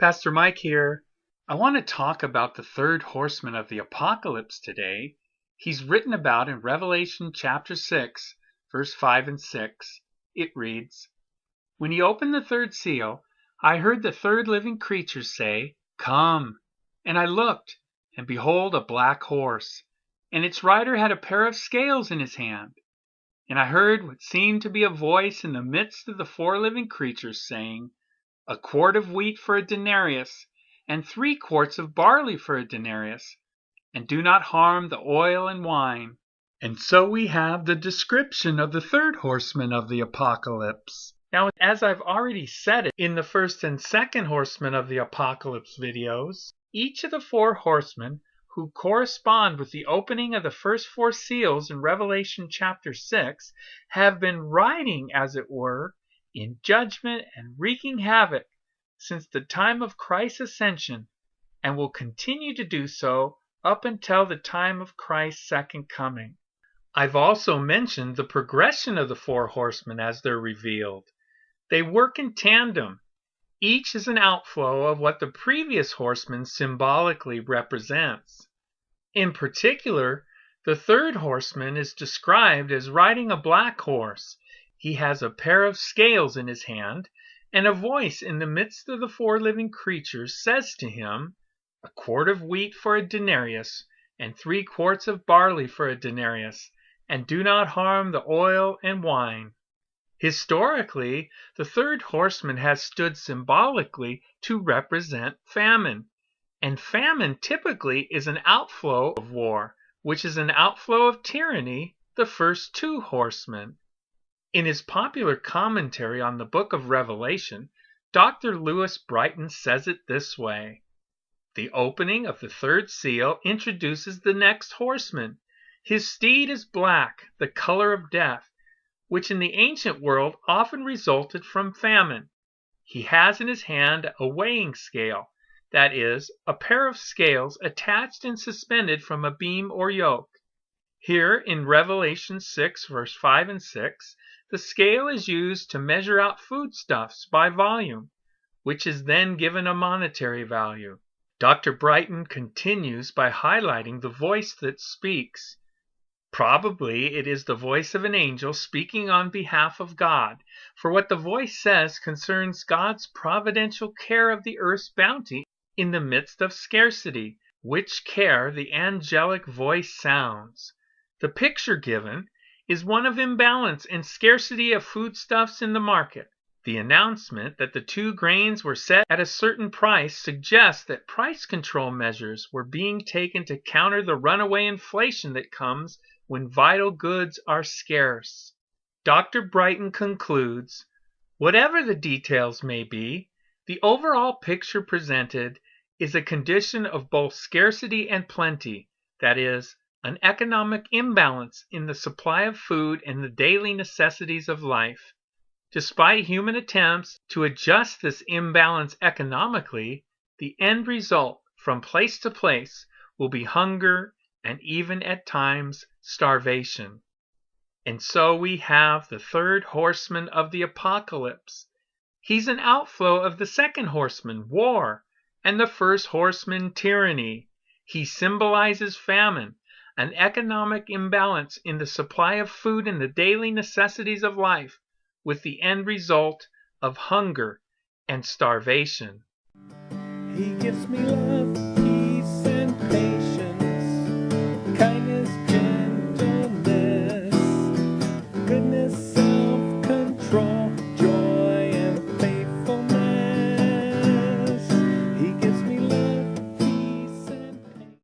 Pastor Mike here. I want to talk about the third horseman of the apocalypse today. He's written about in Revelation chapter 6, verse 5 and 6. It reads, "When he opened the third seal, I heard the third living creature say, 'Come.' And I looked, and behold, a black horse, and its rider had a pair of scales in his hand. And I heard what seemed to be a voice in the midst of the four living creatures saying, 'A quart of wheat for a denarius, and 3 quarts of barley for a denarius, and do not harm the oil and wine.'" And so we have the description of the third horseman of the apocalypse. Now, as I've already said it in the first and second horseman of the apocalypse videos, each of the 4 horsemen who correspond with the opening of the first 4 seals in Revelation chapter 6 have been riding, as it were, in judgment and wreaking havoc since the time of Christ's ascension, and will continue to do so up until the time of Christ's second coming. I've also mentioned the progression of the 4 horsemen as they're revealed. They work in tandem. Each is an outflow of what the previous horseman symbolically represents. In particular, the third horseman is described as riding a black horse. He has a pair of scales in his hand, and a voice in the midst of the 4 living creatures says to him, "A quart of wheat for a denarius, and 3 quarts of barley for a denarius, and do not harm the oil and wine." Historically, the third horseman has stood symbolically to represent famine, and famine typically is an outflow of war, which is an outflow of tyranny, the first 2 horsemen. In his popular commentary on the book of Revelation, Dr. Lewis Brighton says it this way: "The opening of the third seal introduces the next horseman. His steed is black, the color of death, which in the ancient world often resulted from famine. He has in his hand a weighing scale, that is, a pair of scales attached and suspended from a beam or yoke. Here in Revelation 6, verse 5 and 6, the scale is used to measure out foodstuffs by volume, which is then given a monetary value." Dr. Brighton continues by highlighting the voice that speaks. Probably it is the voice of an angel speaking on behalf of God, for what the voice says concerns God's providential care of the earth's bounty in the midst of scarcity, which care the angelic voice sounds. The picture given is one of imbalance and scarcity of foodstuffs in the market. The announcement that the 2 grains were set at a certain price suggests that price control measures were being taken to counter the runaway inflation that comes when vital goods are scarce. Dr. Brighton concludes, "Whatever the details may be, the overall picture presented is a condition of both scarcity and plenty, that is, an economic imbalance in the supply of food and the daily necessities of life. Despite human attempts to adjust this imbalance economically, the end result from place to place will be hunger and even at times starvation." And so we have the third horseman of the apocalypse. He's an outflow of the second horseman, war, and the first horseman, tyranny. He symbolizes famine, an economic imbalance in the supply of food and the daily necessities of life, with the end result of hunger and starvation. He gives me love, peace, and patience, kindness.